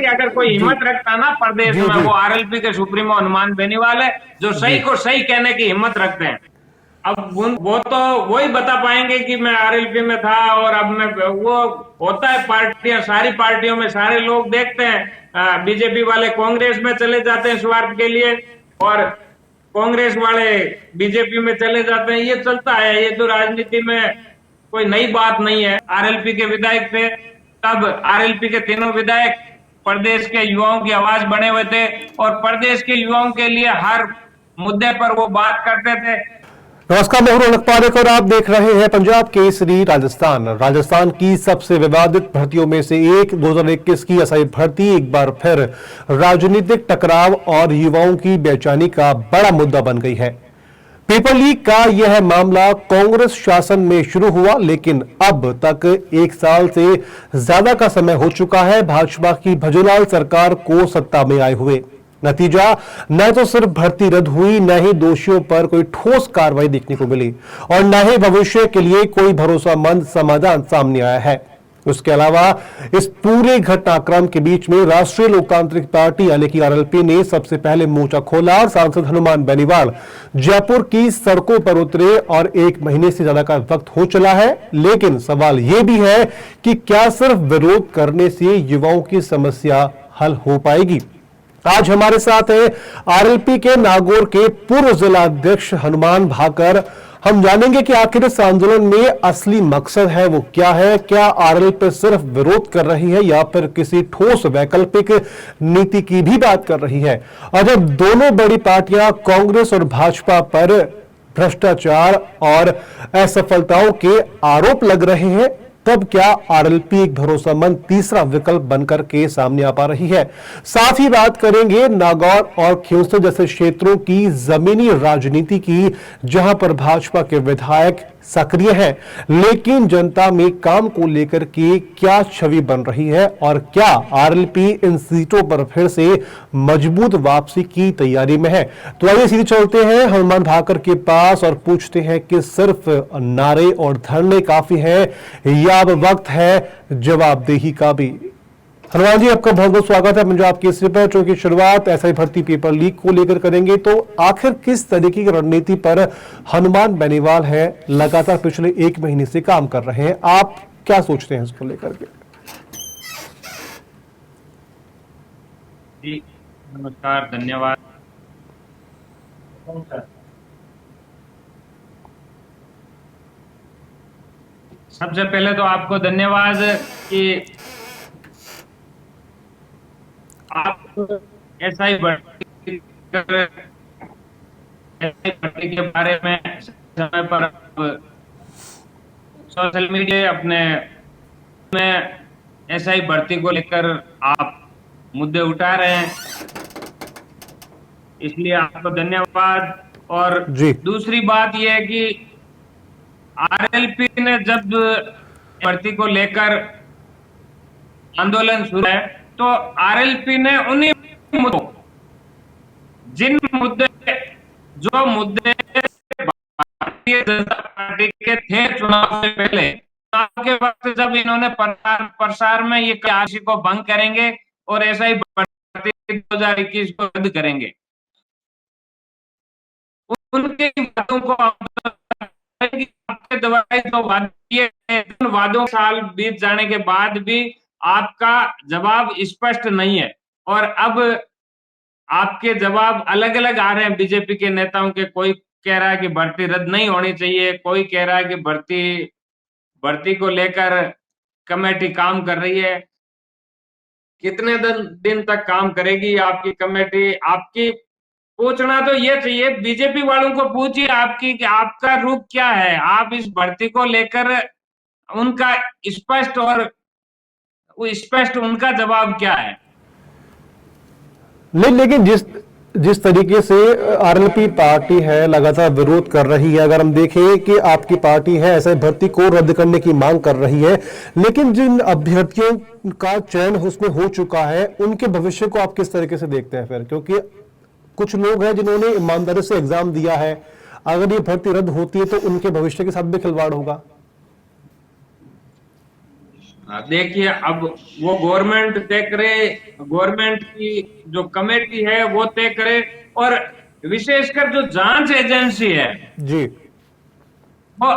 अगर कोई हिम्मत रखता ना प्रदेश जी में, जी वो आरएलपी के सुप्रीमो हनुमान बेनीवाल है, जो जी। सही को सही कहने की हिम्मत रखते हैं। अब वो तो वही बता पाएंगे कि मैं आरएलपी में था और अब मैं, वो होता है पार्टियां, सारी पार्टियों में सारे लोग देखते हैं, बीजेपी वाले कांग्रेस में चले जाते हैं स्वार्थ के लिए, और कांग्रेस वाले बीजेपी में चले जाते हैं। ये चलता है, ये तो राजनीति में कोई नई बात नहीं है। आरएलपी के विधायक थे, तब आरएलपी के तीनों विधायक प्रदेश के युवाओं की आवाज बने हुए थे, और प्रदेश के युवाओं के लिए हर मुद्दे पर वो बात करते थे। नमस्कार, मैं हूं रौनक पारेख और आप देख रहे हैं पंजाब केसरी राजस्थान। राजस्थान की सबसे विवादित भर्तियों में से एक 2021 की एसआई भर्ती एक बार फिर राजनीतिक टकराव और युवाओं की बेचैनी का बड़ा मुद्दा बन गई है। पेपर लीक का यह मामला कांग्रेस शासन में शुरू हुआ, लेकिन अब तक एक साल से ज्यादा का समय हो चुका है भाजपा की भजोलाल सरकार को सत्ता में आए हुए। नतीजा, न तो सिर्फ भर्ती रद्द हुई, न ही दोषियों पर कोई ठोस कार्रवाई देखने को मिली और न ही भविष्य के लिए कोई भरोसेमंद समाधान सामने आया है। उसके अलावा इस पूरे घटनाक्रम के बीच में राष्ट्रीय लोकतांत्रिक पार्टी यानी कि आरएलपी ने सबसे पहले मोर्चा खोला और सांसद हनुमान बेनीवाल जयपुर की सड़कों पर उतरे और एक महीने से ज्यादा का वक्त हो चला है। लेकिन सवाल यह भी है कि क्या सिर्फ विरोध करने से युवाओं की समस्या हल हो पाएगी? आज हमारे साथ है आरएलपी के नागौर के पूर्व जिला अध्यक्ष हनुमान भाकर। हम जानेंगे कि आखिर इस आंदोलन में असली मकसद है वो क्या है। क्या आरएलपी सिर्फ विरोध कर रही है या फिर किसी ठोस वैकल्पिक नीति की भी बात कर रही है? और जब दोनों बड़ी पार्टियां कांग्रेस और भाजपा पर भ्रष्टाचार और असफलताओं के आरोप लग रहे हैं, तब क्या आरएलपी एक भरोसेमंद तीसरा विकल्प बनकर के सामने आ पा रही है? साथ ही बात करेंगे नागौर और खिंवसर जैसे क्षेत्रों की जमीनी राजनीति की, जहां पर भाजपा के विधायक सक्रिय हैं, लेकिन जनता में काम को लेकर के क्या छवि बन रही है और क्या आरएलपी इन सीटों पर फिर से मजबूत वापसी की तैयारी में है? तो आइए सीधे चलते हैं हनुमान भाकर के पास और पूछते हैं कि सिर्फ नारे और धरने काफी है या अब वक्त है जवाबदेही का भी? हनुमान जी, आपका बहुत बहुत स्वागत है पंजाब केसरी पर। चूंकि शुरुआत एसआई भर्ती पेपर लीक को लेकर करेंगे, तो आखिर किस तरीके की रणनीति पर हनुमान बेनीवाल है लगातार पिछले एक महीने से काम कर रहे हैं? आप क्या सोचते हैं इसको लेकर के? जी नमस्कार, धन्यवाद। सबसे पहले तो आपको धन्यवाद कि आप एसआई भर्ती के बारे में समय पर सोशल मीडिया अपने में एसआई भर्ती को लेकर आप मुद्दे उठा रहे हैं, इसलिए आपको धन्यवाद। और जी दूसरी बात यह है कि आरएलपी ने जब भर्ती को लेकर आंदोलन शुरू है, तो आरएलपी ने उन्हीं मुद्दों, जिन मुद्दे, जो मुद्दे भारतीय जनता पार्टी के थे चुनाव से पहले, चुनाव के वक्त जब इन्होंने प्रसार में ये आरएलपी को भंग करेंगे और ऐसा ही भर्ती 2021 को रद्द करेंगे, उनके बातों को आपके दवाई जो वादे, उन वादों साल बीत जाने के बाद भी आपका जवाब स्पष्ट नहीं है। और अब आपके जवाब अलग अलग आ रहे हैं बीजेपी के नेताओं के। कोई कह रहा है कि भर्ती रद्द नहीं होनी चाहिए, कोई कह रहा है कि भर्ती को लेकर कमेटी काम कर रही है। कितने दिन तक काम करेगी आपकी कमेटी? आपकी पूछना तो ये चाहिए, बीजेपी वालों को पूछिए आपकी कि आपका रुख क्या है, आप इस भर्ती को लेकर उनका स्पष्ट, और वो स्पष्ट उनका जवाब क्या है। नहीं, लेकिन जिस जिस तरीके से आरएलपी पार्टी है लगातार विरोध कर रही है, अगर हम देखें कि आपकी पार्टी है ऐसे भर्ती को रद्द करने की मांग कर रही है, लेकिन जिन अभ्यर्थियों का चयन उसमें हो चुका है उनके भविष्य को आप किस तरीके से देखते हैं फिर? क्योंकि कुछ लोग हैं जिन्होंने ईमानदारी से एग्जाम दिया है, अगर ये भर्ती रद्द होती है तो उनके भविष्य के साथ भी खिलवाड़ होगा। देखिए, अब वो गवर्नमेंट तय करे, गवर्नमेंट की जो कमेटी है वो तय करे, और विशेषकर जो जांच एजेंसी है जी। वो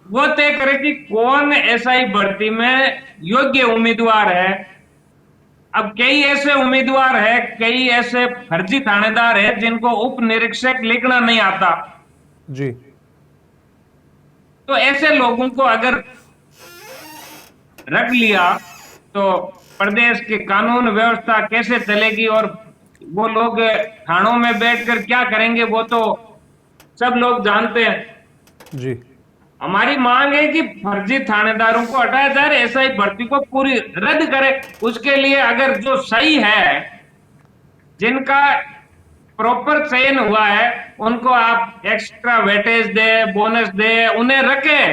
वो तय करे कि कौन एसआई भर्ती में योग्य उम्मीदवार है। अब कई ऐसे उम्मीदवार है, कई ऐसे फर्जी थानेदार है जिनको उप निरीक्षक लिखना नहीं आता। जी। तो ऐसे लोगों को अगर रख लिया तो प्रदेश की कानून व्यवस्था कैसे चलेगी, और वो लोग थानों में बैठकर क्या करेंगे वो तो सब लोग जानते हैं। जी। हमारी मांग है कि फर्जी थानेदारों को हटाया जाए, एसआई भर्ती को पूरी रद्द करे। उसके लिए अगर जो सही है, जिनका प्रॉपर चयन हुआ है, उनको आप एक्स्ट्रा वेटेज दे, बोनस दे, उन्हें रखे,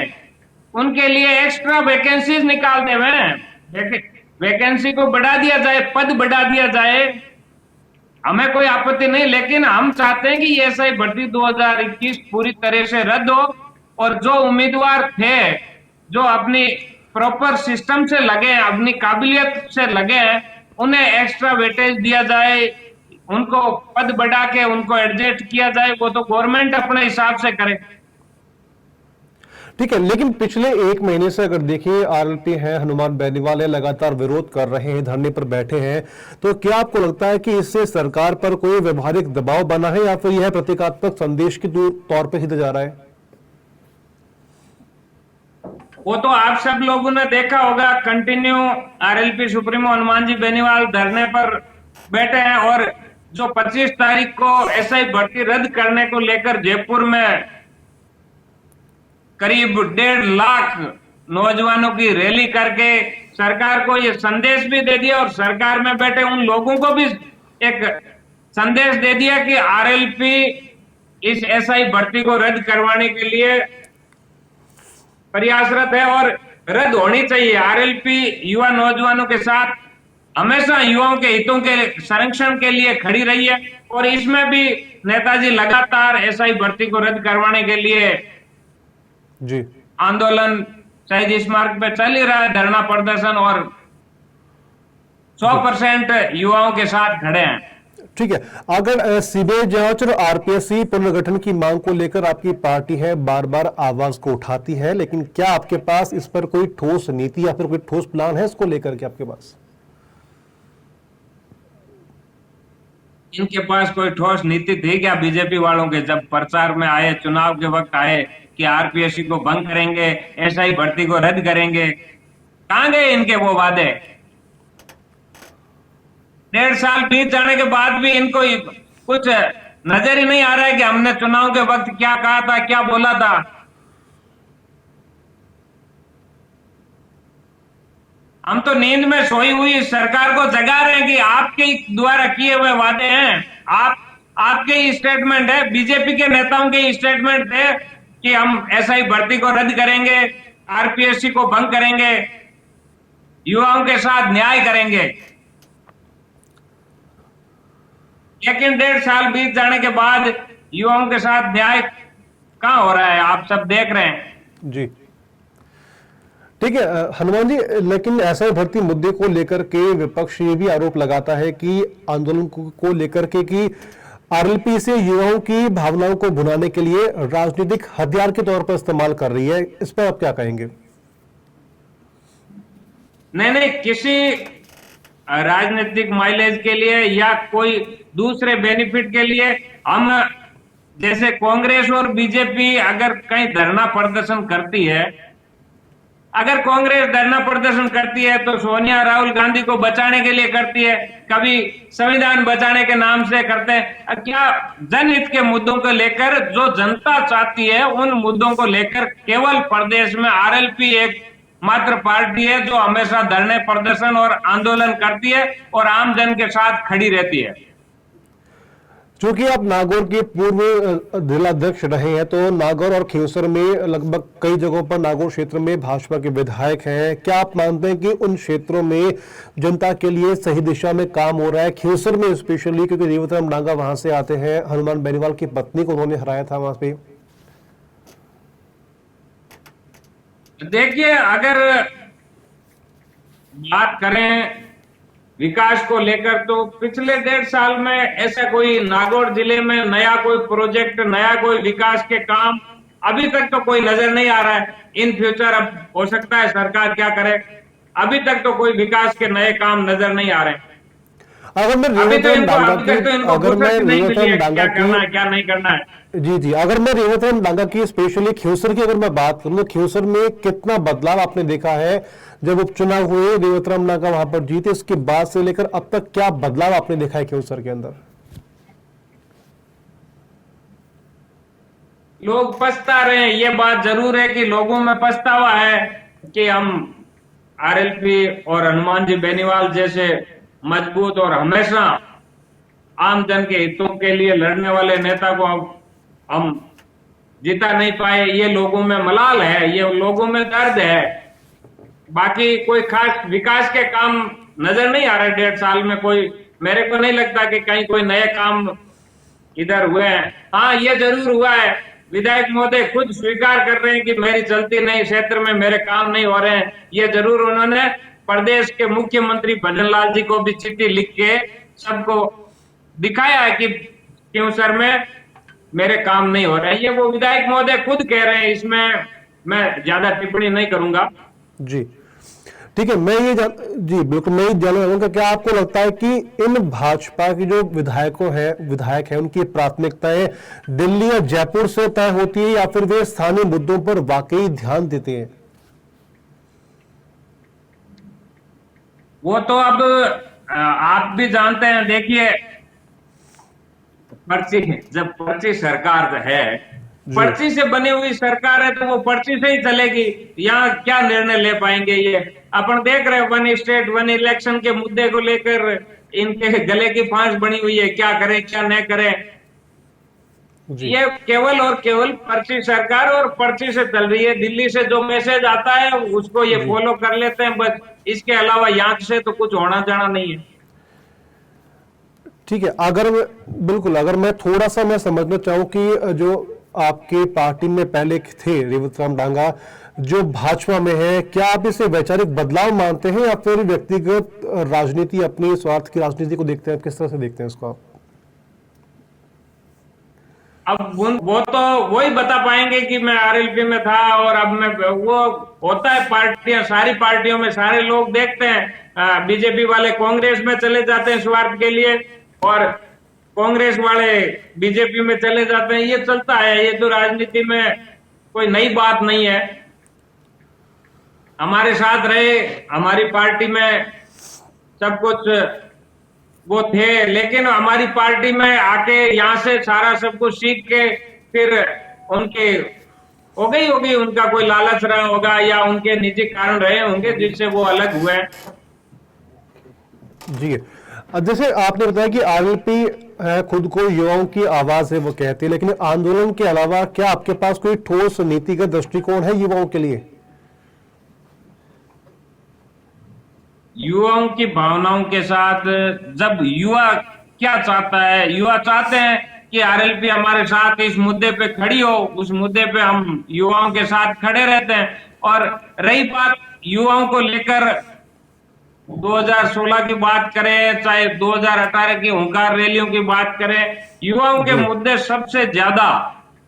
उनके लिए एक्स्ट्रा वैकेंसीज निकाल दे। वैकेंसी को बढ़ा दिया जाए, पद बढ़ा दिया जाए, हमें कोई आपत्ति नहीं, लेकिन हम चाहते हैं कि ये एसआई भर्ती 2021 पूरी तरह से रद्द हो, और जो उम्मीदवार थे, जो अपनी प्रॉपर सिस्टम से लगे हैं, अपनी काबिलियत से लगे हैं, उन्हें एक्स्ट्रा वेटेज दिया जाए, उनको पद बढ़ा के उनको एडजस्ट किया जाए। वो तो गवर्नमेंट अपने हिसाब से करे। ठीक है, लेकिन पिछले एक महीने से अगर देखिए आरएलपी है, हनुमान बेनीवाल है, लगातार विरोध कर रहे हैं, धरने पर बैठे हैं, तो क्या आपको लगता है कि इससे सरकार पर कोई व्यवहारिक दबाव बना है, या फिर यह प्रतीकात्मक संदेश के तौर पर ही जा रहा है? वो तो आप सब लोगों ने देखा होगा, continue RLP supremo Hanuman ji Beniwal धरने पर बैठे हैं, और जो 25 तारीख को एसआई भर्ती रद्द करने को लेकर जयपुर में करीब 1.5 लाख नौजवानों की रैली करके सरकार को ये संदेश भी दे दिया, और सरकार में बैठे उन लोगों को भी एक संदेश दे दिया कि आरएलपी इस एसआई भर्ती को रद्द करवाने के लिए प्रयासरत है, और रद्द होनी चाहिए। आरएलपी युवा नौजवानों के साथ हमेशा युवाओं के हितों के संरक्षण के लिए खड़ी रही है, और इसमें भी नेताजी लगातार एसआई भर्ती को रद्द करवाने के लिए जी। आंदोलन शहीद स्मारक पे चल ही रहा है, धरना प्रदर्शन, और 100% युवाओं के साथ खड़े हैं। ठीक है, अगर सीबीआई जांच और आरपीएससी पुनर्गठन की मांग को लेकर आपकी पार्टी है बार बार आवाज को उठाती है, लेकिन क्या आपके पास इस पर कोई ठोस नीति या फिर कोई ठोस प्लान है इसको लेकर के आपके पास? इनके पास कोई ठोस नीति थी क्या बीजेपी वालों के? जब प्रचार में आए, चुनाव के वक्त आए कि आरपीएससी को भंग करेंगे, एसआई भर्ती को रद्द करेंगे, कहां गए इनके वो वादे? 1.5 साल बीत जाने के बाद भी इनको कुछ नजर ही नहीं आ रहा है कि हमने चुनाव के वक्त क्या कहा था, क्या बोला था। हम तो नींद में सोई हुई सरकार को जगा रहे हैं कि आपके द्वारा किए हुए वादे हैं, आपके ही स्टेटमेंट है, बीजेपी के नेताओं के स्टेटमेंट थे कि हम एसआई भर्ती को रद्द करेंगे, आरपीएससी को भंग करेंगे, युवाओं के साथ न्याय करेंगे। लेकिन 1.5 साल बीत जाने के बाद युवाओं के साथ न्याय कहां हो रहा है, आप सब देख रहे हैं। जी। ठीक है हनुमान जी, लेकिन ऐसा भर्ती मुद्दे को लेकर के विपक्ष ये भी आरोप लगाता है कि आंदोलन को लेकर के कि आरएलपी से युवाओं की भावनाओं को भुनाने के लिए राजनीतिक हथियार के तौर पर इस्तेमाल कर रही है। इस पर आप क्या कहेंगे? नहीं, किसी राजनीतिक माइलेज के लिए या कोई दूसरे बेनिफिट के लिए हम, जैसे कांग्रेस और बीजेपी अगर कहीं धरना प्रदर्शन करती है, अगर कांग्रेस धरना प्रदर्शन करती है तो सोनिया राहुल गांधी को बचाने के लिए करती है, कभी संविधान बचाने के नाम से करते हैं। क्या जनहित के मुद्दों को लेकर जो जनता चाहती है उन मुद्दों को लेकर केवल प्रदेश में आरएलपी एक मात्र पार्टी है जो हमेशा धरने प्रदर्शन और आंदोलन करती है और आम जन के साथ खड़ी रहती है। चूंकि आप नागौर के पूर्व जिलाध्यक्ष रहे हैं, तो नागौर और खींवसर में लगभग कई जगहों पर नागौर क्षेत्र में भाजपा के विधायक हैं। क्या आप मानते हैं कि उन क्षेत्रों में जनता के लिए सही दिशा में काम हो रहा है? खींवसर में स्पेशली, क्योंकि रेवतराम डांगा वहां से आते हैं, हनुमान बेनीवाल की पत्नी को उन्होंने हराया था वहां पे। देखिए, अगर बात करें विकास को लेकर, तो पिछले 1.5 साल में ऐसा कोई नागौर जिले में नया कोई प्रोजेक्ट, नया कोई विकास के काम अभी तक तो कोई नजर नहीं आ रहा है। इन फ्यूचर अब हो सकता है सरकार क्या करे, अभी तक तो कोई विकास के नए काम नजर नहीं आ रहे हैं। अगर मैं अभी तो रेवतराम इनको डांगा अभी तक तो इनको अगर मैं फुर्सत नहीं मिली रेवतराम है डांगा क्या करना है क्या नहीं करना है। जी जी, अगर मैं रेवतराम डांगा की स्पेशली ख्योसर की अगर मैं बात करूं तो ख्योसर में कितना बदलाव आपने देखा है? जब उपचुनाव हुए, रेवतराम डांगा वहां पर जीते, उसके बाद से लेकर अब तक क्या बदलाव आपने देखा है ख्योसर के अंदर? लोग पछता रहे हैं, ये बात जरूर है कि लोगों में पछतावा है कि हम आरएलपी और हनुमान जी बेनीवाल जैसे मजबूत और हमेशा आम जन के हितों के लिए लड़ने वाले नेता को अब हम जिता नहीं पाए। ये लोगों में मलाल है, ये लोगों में दर्द है। बाकी कोई खास विकास के काम नजर नहीं आ रहे 1.5 साल में। कोई, मेरे को नहीं लगता कि कहीं कोई नए काम इधर हुए हैं। हाँ, ये जरूर हुआ है, विधायक महोदय खुद स्वीकार कर रहे हैं कि मेरी चलती नहीं क्षेत्र में मेरे काम नहीं हो रहे हैं। ये जरूर उन्होंने प्रदेश के मुख्यमंत्री भजन लाल जी को भी चिट्ठी लिख के सबको दिखाया है कि क्यों सर में मेरे काम नहीं हो रहे हैं। ये वो विधायक महोदय खुद कह रहे हैं, इसमें मैं ज्यादा टिप्पणी नहीं करूंगा। जी ठीक है, जी बिल्कुल, मैं ये जानना चाहूंगा, क्या आपको लगता है कि इन भाजपा की जो विधायक है उनकी प्राथमिकताएं दिल्ली या जयपुर से तय होती है, या फिर वे स्थानीय मुद्दों पर वाकई ध्यान देते हैं? वो तो अब आप भी जानते हैं। देखिए, पर्ची, जब पर्ची सरकार है, जी पर्ची से बनी हुई सरकार है तो वो पर्ची से ही चलेगी। यहाँ क्या निर्णय ले पाएंगे ये? अपन देख रहे हैं, वन स्टेट वन इलेक्शन के मुद्दे को लेकर इनके गले की फांस बनी हुई है, क्या करें क्या न करें। जी ये केवल और केवल पर्ची सरकार और पर्ची से चल रही है। दिल्ली से जो मैसेज आता है उसको ये जी फॉलो कर लेते हैं बस, इसके अलावा यहाँ से तो कुछ होना जाना नहीं है। ठीक है, बिल्कुल, अगर मैं थोड़ा सा मैं समझना चाहूं कि जो आपके पार्टी में पहले थे रेवतराम डांगा, जो भाजपा में है, क्या आप इसे वैचारिक बदलाव मानते हैं या फिर व्यक्तिगत राजनीति, अपने स्वार्थ की राजनीति को देखते हैं? किस तरह से देखते हैं इसको आप? अब वो तो वही बता पाएंगे कि मैं आरएलपी में था और अब मैं, वो होता है पार्टियां, सारी पार्टियों में सारे लोग देखते हैं। बीजेपी वाले कांग्रेस में चले जाते हैं स्वार्थ के लिए, और कांग्रेस वाले बीजेपी में चले जाते हैं। ये चलता है, ये तो राजनीति में कोई नई बात नहीं है। हमारे साथ रहे, हमारी पार्टी में सब कुछ वो थे, लेकिन हमारी पार्टी में आके यहाँ से सारा सब कुछ सीख के फिर उनके होगी उनका कोई लालच रहा होगा या उनके निजी कारण रहे होंगे जिससे वो अलग हुए। जी, जैसे आपने बताया कि आरएलपी खुद को युवाओं की आवाज है वो कहती है, लेकिन आंदोलन के अलावा क्या आपके पास कोई ठोस नीतिगत दृष्टिकोण है युवाओं के लिए? युवाओं की भावनाओं के साथ, जब युवा क्या चाहता है, युवा चाहते हैं कि आरएलपी हमारे साथ इस मुद्दे पे खड़ी हो, उस मुद्दे पे हम युवाओं के साथ खड़े रहते हैं। और रही बात युवाओं को लेकर, 2016 की बात करें चाहे 2018 की हुंकार रैलियों की बात करें, युवाओं के मुद्दे सबसे ज्यादा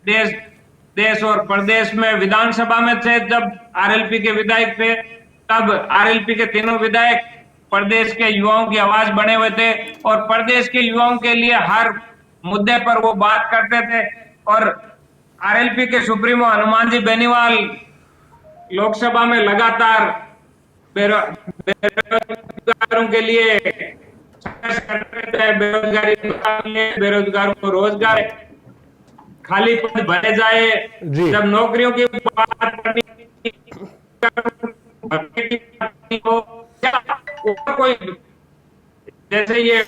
देश और प्रदेश में विधानसभा में थे। जब आरएलपी के विधायक थे तब आरएलपी के तीनों विधायक प्रदेश के युवाओं की आवाज बने हुए थे और प्रदेश के युवाओं के लिए हर मुद्दे पर वो बात करते थे। और आरएलपी के सुप्रीमो हनुमान जी बेनीवाल लोकसभा में लगातार बेरोजगारों के लिए बेरोजगारी, बेरोजगारों को रोजगार, खाली पद भरे जाए। जी जब नौकरियों की बात करनी हो, क्या कोई, जैसे ये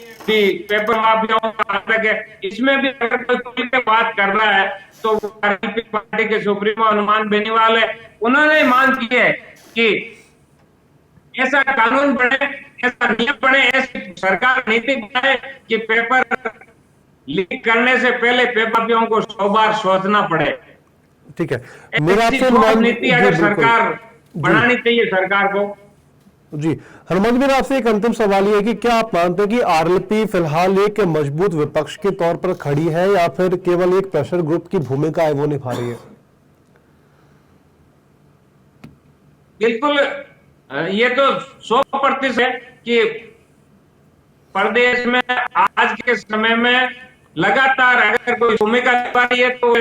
पेपर माफियाओं का नाटक है, इसमें भी अगर कोई खुल के बात कर रहा है तो पार्टी के सुप्रीमो हनुमान बेनीवाल है। उन्होंने मांग की है कि ऐसा कानून बने, ऐसा नियम बने, ऐसी सरकार नीति बनाए कि पेपर लीक करने से पहले पेपर को 100 बार सोचना पड़े। ठीक है, मेरा आपसे नीति अगर सरकार बनानी चाहिए सरकार को। जी, हनुमान जी, मेरा आपसे एक अंतिम सवाल ये है कि क्या आप मानते हैं कि आरएलपी फिलहाल एक मजबूत विपक्ष के तौर पर खड़ी है या फिर केवल एक प्रेशर ग्रुप की भूमिका है वो निभा रही है? बिल्कुल, ये तो 100% है कि प्रदेश में आज के समय में लगातार अगर कोई भूमिका निभा रही है तो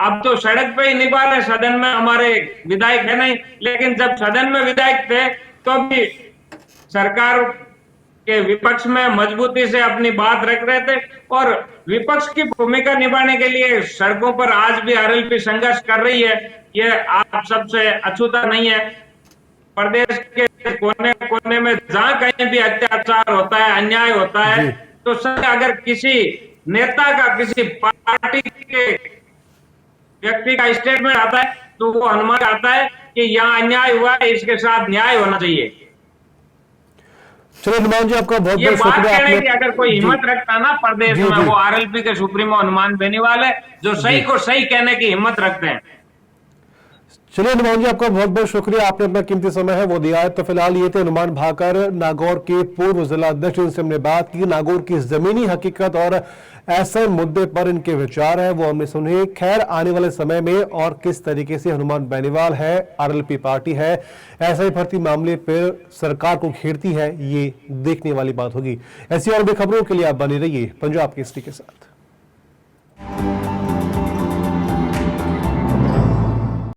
अब तो सड़क पे ही निभा रहे, सदन में हमारे विधायक है नहीं, लेकिन जब सदन में विधायक थे तो भी सरकार के विपक्ष में मजबूती से अपनी बात रख रहे थे। और विपक्ष की भूमिका निभाने के लिए सड़कों पर आज भी आरएलपी संघर्ष कर रही है, ये आप सबसे अछूता नहीं है। प्रदेश के कोने कोने में जहां कहीं भी अत्याचार होता है, अन्याय होता है, जी। तो सर अगर किसी नेता का, किसी पार्टी के व्यक्ति का स्टेटमेंट आता है तो वो अनुमान आता है कि यहाँ अन्याय हुआ है, इसके साथ न्याय होना चाहिए। चलिए हनुमान जी, आपका बहुत ये बहुत बात शुक्रिया। कहने आपने की अगर कोई जी हिम्मत रखता ना प्रदेश जी में, जी वो आरएलपी के सुप्रीमो हनुमान बेनीवाल है, जो सही जी को सही कहने की हिम्मत रखते हैं। चलिए हनुमान जी, आपका बहुत बहुत शुक्रिया, आपने अपना कीमती समय है वो दिया है। तो फिलहाल ये थे हनुमान भाकर, नागौर के पूर्व जिला अध्यक्ष, जिनसे हमने बात की नागौर की जमीनी हकीकत और ऐसे मुद्दे पर इनके विचार है वो हमने सुने। खैर, आने वाले समय में और किस तरीके से हनुमान बेनीवाल है, आरएलपी पार्टी है, ऐसे भर्ती मामले पर सरकार को घेरती है, ये देखने वाली बात होगी। ऐसी और भी खबरों के लिए आप बने रहिए पंजाब केसरी के साथ।